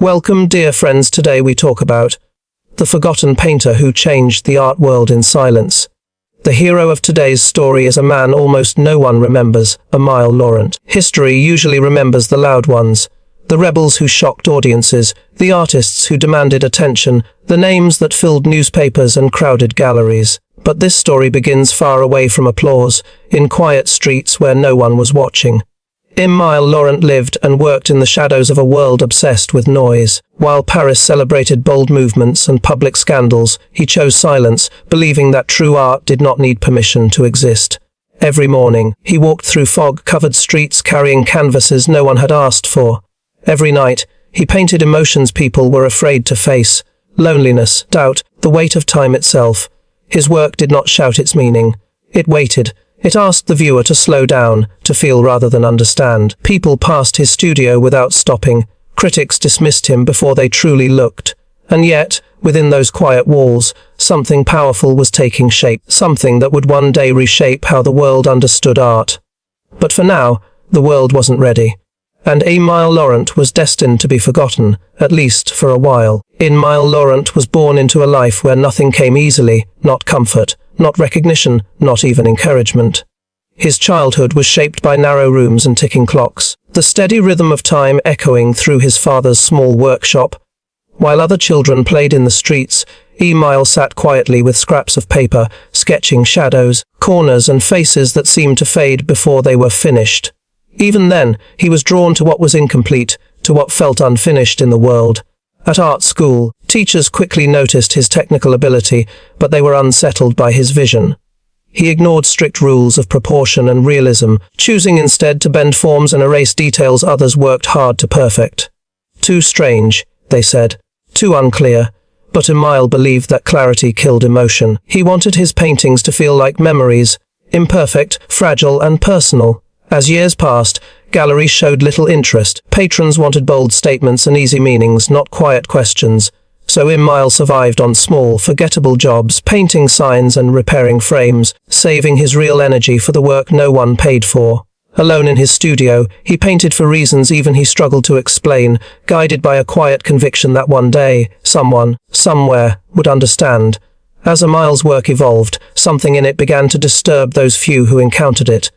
Welcome, dear friends. Today we talk about the forgotten painter who changed the art world in silence. The hero of today's story is a man almost no one remembers, Emile Laurent. History usually remembers the loud ones, the rebels who shocked audiences, the artists who demanded attention, the names that filled newspapers and crowded galleries. But this story begins far away from applause, in quiet streets where no one was watching. Emile Laurent lived and worked in the shadows of a world obsessed with noise. While Paris celebrated bold movements and public scandals, he chose silence, believing that true art did not need permission to exist. Every morning, he walked through fog-covered streets carrying canvases no one had asked for. Every night, he painted emotions people were afraid to face: loneliness, doubt, the weight of time itself. His work did not shout its meaning. It waited. It asked the viewer to slow down, to feel rather than understand. People passed his studio without stopping. Critics dismissed him before they truly looked. And yet, within those quiet walls, something powerful was taking shape, something that would one day reshape how the world understood art. But for now, the world wasn't ready. And Emile Laurent was destined to be forgotten, at least for a while. Emile Laurent was born into a life where nothing came easily, not comfort, not recognition, not even encouragement. His childhood was shaped by narrow rooms and ticking clocks, the steady rhythm of time echoing through his father's small workshop. While other children played in the streets, Emile sat quietly with scraps of paper, sketching shadows, corners and faces that seemed to fade before they were finished. Even then, he was drawn to what was incomplete, to what felt unfinished in the world. At art school, teachers quickly noticed his technical ability, but they were unsettled by his vision. He ignored strict rules of proportion and realism, choosing instead to bend forms and erase details others worked hard to perfect. Too strange, they said. Too unclear. But Emile believed that clarity killed emotion. He wanted his paintings to feel like memories, imperfect, fragile, and personal. As years passed, galleries showed little interest. Patrons wanted bold statements and easy meanings, not quiet questions. So Emile survived on small, forgettable jobs, painting signs and repairing frames, saving his real energy for the work no one paid for. Alone in his studio, he painted for reasons even he struggled to explain, guided by a quiet conviction that one day, someone, somewhere, would understand. As Emile's work evolved, something in it began to disturb those few who encountered it.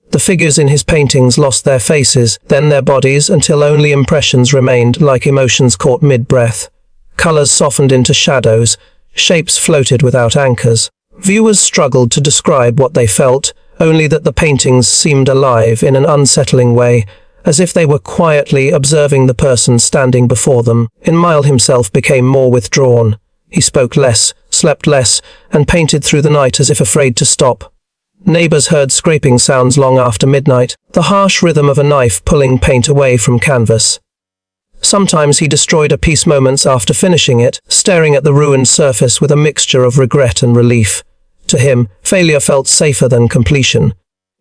The figures in his paintings lost their faces, then their bodies, until only impressions remained, like emotions caught mid-breath. Colors softened into shadows, shapes floated without anchors. Viewers struggled to describe what they felt, only that the paintings seemed alive in an unsettling way, as if they were quietly observing the person standing before them. Emile himself became more withdrawn. He spoke less, slept less, and painted through the night as if afraid to stop. Neighbors heard scraping sounds long after midnight, the harsh rhythm of a knife pulling paint away from canvas. Sometimes he destroyed a piece moments after finishing it, staring at the ruined surface with a mixture of regret and relief. To him, failure felt safer than completion.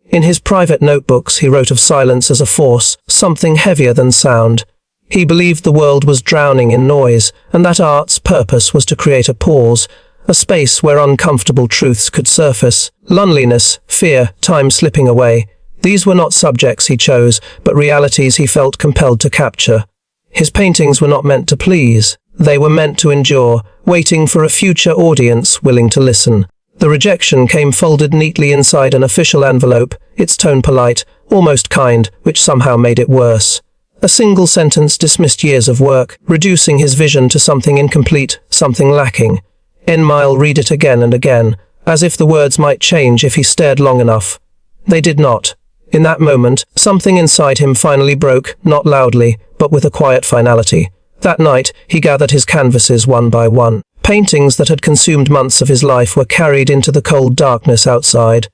In his private notebooks, he wrote of silence as a force, something heavier than sound. He believed the world was drowning in noise, and that art's purpose was to create a pause, a space where uncomfortable truths could surface. Loneliness, fear, time slipping away. These were not subjects he chose, but realities he felt compelled to capture. His paintings were not meant to please. They were meant to endure, waiting for a future audience willing to listen. The rejection came folded neatly inside an official envelope, its tone polite, almost kind, which somehow made it worse. A single sentence dismissed years of work, reducing his vision to something incomplete, something lacking. Emile read it again and again, as if the words might change if he stared long enough. They did not. In that moment, something inside him finally broke, not loudly, but with a quiet finality. That night, he gathered his canvases one by one. Paintings that had consumed months of his life were carried into the cold darkness outside.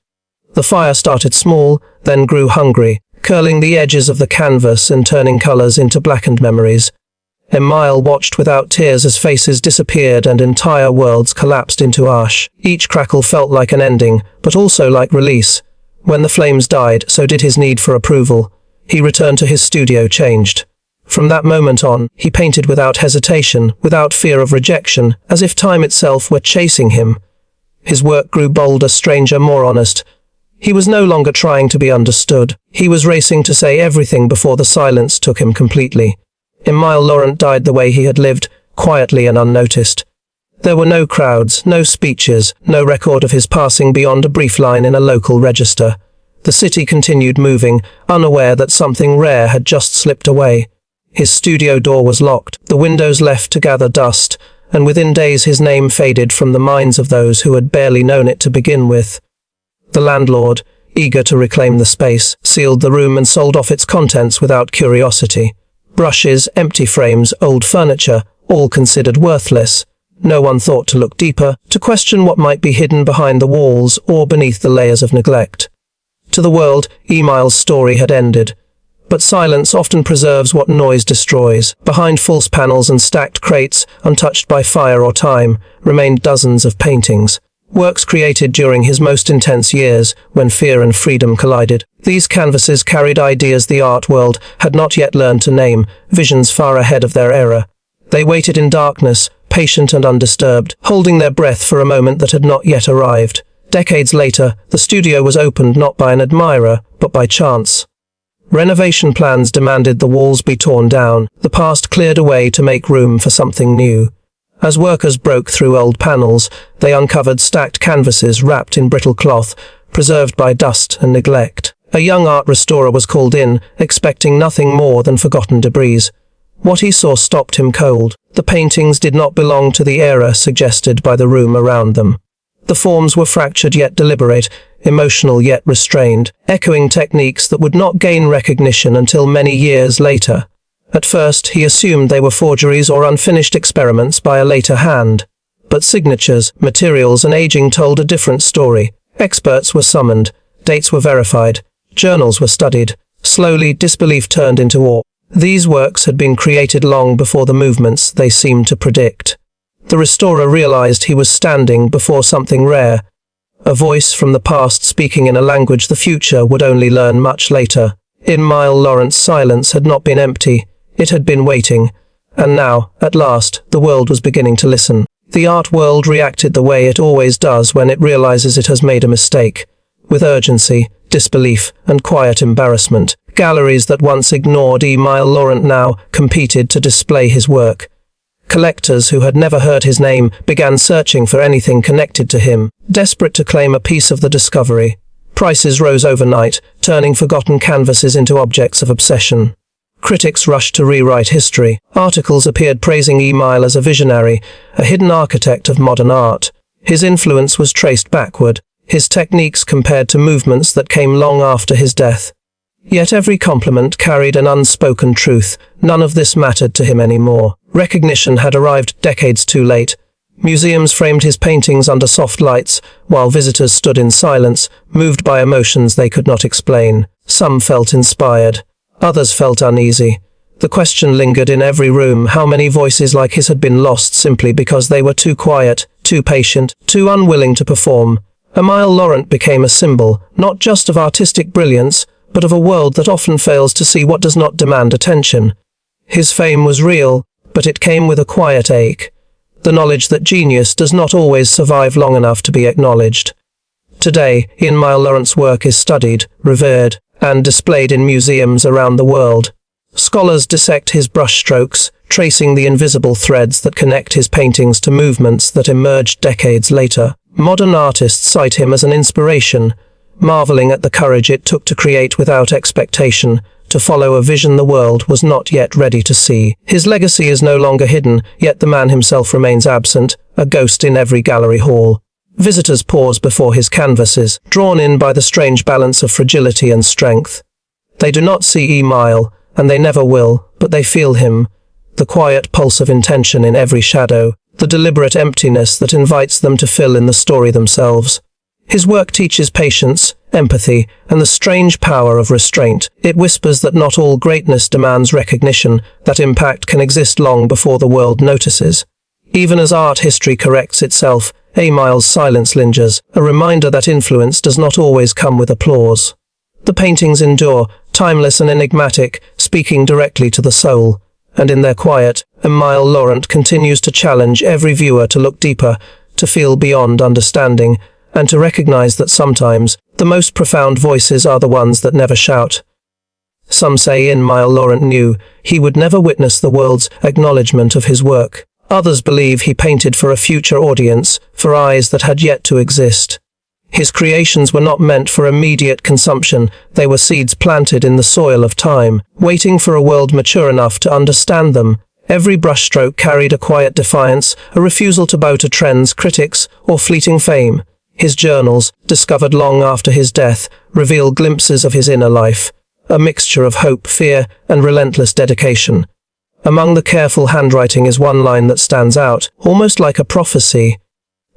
The fire started small, then grew hungry, curling the edges of the canvas and turning colors into blackened memories. Emile watched without tears as faces disappeared and entire worlds collapsed into ash. Each crackle felt like an ending, but also like release. When the flames died, so did his need for approval. He returned to his studio changed. From that moment on, he painted without hesitation, without fear of rejection, as if time itself were chasing him. His work grew bolder, stranger, more honest. He was no longer trying to be understood. He was racing to say everything before the silence took him completely. Emile Laurent died the way he had lived, quietly and unnoticed. There were no crowds, no speeches, no record of his passing beyond a brief line in a local register. The city continued moving, unaware that something rare had just slipped away. His studio door was locked, the windows left to gather dust, and within days his name faded from the minds of those who had barely known it to begin with. The landlord, eager to reclaim the space, sealed the room and sold off its contents without curiosity. Brushes, empty frames, old furniture, all considered worthless. No one thought to look deeper, to question what might be hidden behind the walls or beneath the layers of neglect. To the world, Emile's story had ended. But silence often preserves what noise destroys. Behind false panels and stacked crates, untouched by fire or time, remained dozens of paintings. Works created during his most intense years, when fear and freedom collided. These canvases carried ideas the art world had not yet learned to name, visions far ahead of their era. They waited in darkness, patient and undisturbed, holding their breath for a moment that had not yet arrived. Decades later, the studio was opened not by an admirer, but by chance. Renovation plans demanded the walls be torn down, the past cleared away to make room for something new. As workers broke through old panels, they uncovered stacked canvases wrapped in brittle cloth, preserved by dust and neglect. A young art restorer was called in, expecting nothing more than forgotten debris. What he saw stopped him cold. The paintings did not belong to the era suggested by the room around them. The forms were fractured yet deliberate, emotional yet restrained, echoing techniques that would not gain recognition until many years later. At first, he assumed they were forgeries or unfinished experiments by a later hand. But signatures, materials and aging told a different story. Experts were summoned, dates were verified, journals were studied. Slowly, disbelief turned into awe. These works had been created long before the movements they seemed to predict. The restorer realized he was standing before something rare, a voice from the past speaking in a language the future would only learn much later. Emile Laurent's silence had not been empty, it had been waiting, and now, at last, the world was beginning to listen. The art world reacted the way it always does when it realizes it has made a mistake, with urgency, disbelief, and quiet embarrassment. Galleries that once ignored Emile Laurent now competed to display his work. Collectors who had never heard his name began searching for anything connected to him, desperate to claim a piece of the discovery. Prices rose overnight, turning forgotten canvases into objects of obsession. Critics rushed to rewrite history. Articles appeared praising Emile as a visionary, a hidden architect of modern art. His influence was traced backward, his techniques compared to movements that came long after his death. Yet every compliment carried an unspoken truth. None of this mattered to him anymore. Recognition had arrived decades too late. Museums framed his paintings under soft lights, while visitors stood in silence, moved by emotions they could not explain. Some felt inspired. Others felt uneasy. The question lingered in every room: how many voices like his had been lost simply because they were too quiet, too patient, too unwilling to perform. Emile Laurent became a symbol, not just of artistic brilliance, but of a world that often fails to see what does not demand attention. His fame was real, but it came with a quiet ache, the knowledge that genius does not always survive long enough to be acknowledged. Today, Emile Laurent's work is studied, revered, and displayed in museums around the world. Scholars dissect his brushstrokes, tracing the invisible threads that connect his paintings to movements that emerged decades later. Modern artists cite him as an inspiration, marveling at the courage it took to create without expectation, to follow a vision the world was not yet ready to see. His legacy is no longer hidden, yet the man himself remains absent, a ghost in every gallery hall. Visitors pause before his canvases, drawn in by the strange balance of fragility and strength. They do not see Emile, and they never will, but they feel him, the quiet pulse of intention in every shadow, the deliberate emptiness that invites them to fill in the story themselves. His work teaches patience, empathy, and the strange power of restraint. It whispers that not all greatness demands recognition, that impact can exist long before the world notices. Even as art history corrects itself, Emile's silence lingers, a reminder that influence does not always come with applause. The paintings endure, timeless and enigmatic, speaking directly to the soul. And in their quiet, Emile Laurent continues to challenge every viewer to look deeper, to feel beyond understanding, and to recognize that sometimes the most profound voices are the ones that never shout. Some say Immanuel Laurent knew he would never witness the world's acknowledgement of his work. Others believe he painted for a future audience, for eyes that had yet to exist. His creations were not meant for immediate consumption, they were seeds planted in the soil of time, waiting for a world mature enough to understand them. Every brushstroke carried a quiet defiance, a refusal to bow to trends, critics, or fleeting fame. His journals, discovered long after his death, reveal glimpses of his inner life, a mixture of hope, fear, and relentless dedication. Among the careful handwriting is one line that stands out, almost like a prophecy.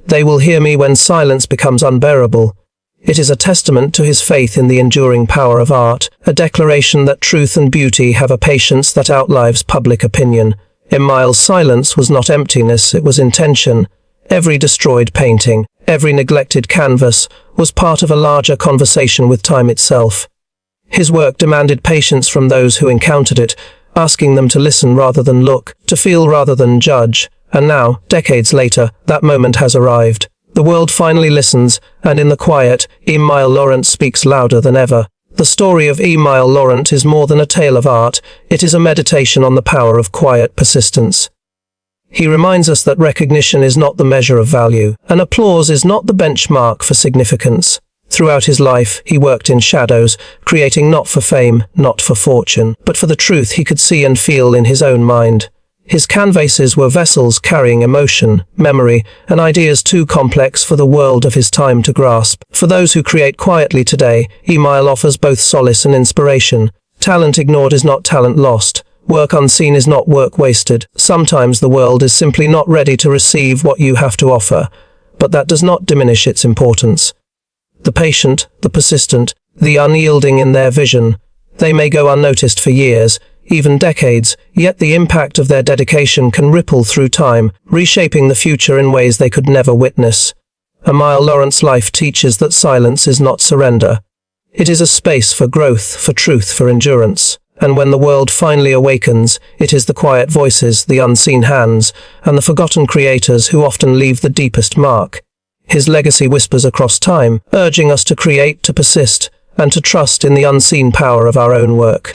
"They will hear me when silence becomes unbearable." It is a testament to his faith in the enduring power of art, a declaration that truth and beauty have a patience that outlives public opinion. Immanuel's silence was not emptiness, it was intention. Every destroyed painting, every neglected canvas, was part of a larger conversation with time itself. His work demanded patience from those who encountered it, asking them to listen rather than look, to feel rather than judge. And now, decades later, that moment has arrived. The world finally listens, and in the quiet, Immanuel Laurent speaks louder than ever. The story of Immanuel Laurent is more than a tale of art, it is a meditation on the power of quiet persistence. He reminds us that recognition is not the measure of value, and applause is not the benchmark for significance. Throughout his life, he worked in shadows, creating not for fame, not for fortune, but for the truth he could see and feel in his own mind. His canvases were vessels carrying emotion, memory, and ideas too complex for the world of his time to grasp. For those who create quietly today, Immanuel offers both solace and inspiration. Talent ignored is not talent lost. Work unseen is not work wasted. Sometimes the world is simply not ready to receive what you have to offer, but that does not diminish its importance. The patient, the persistent, the unyielding in their vision, they may go unnoticed for years, even decades, yet the impact of their dedication can ripple through time, reshaping the future in ways they could never witness. Immanuel Laurent's life teaches that silence is not surrender. It is a space for growth, for truth, for endurance. And when the world finally awakens, it is the quiet voices, the unseen hands, and the forgotten creators who often leave the deepest mark. His legacy whispers across time, urging us to create, to persist, and to trust in the unseen power of our own work.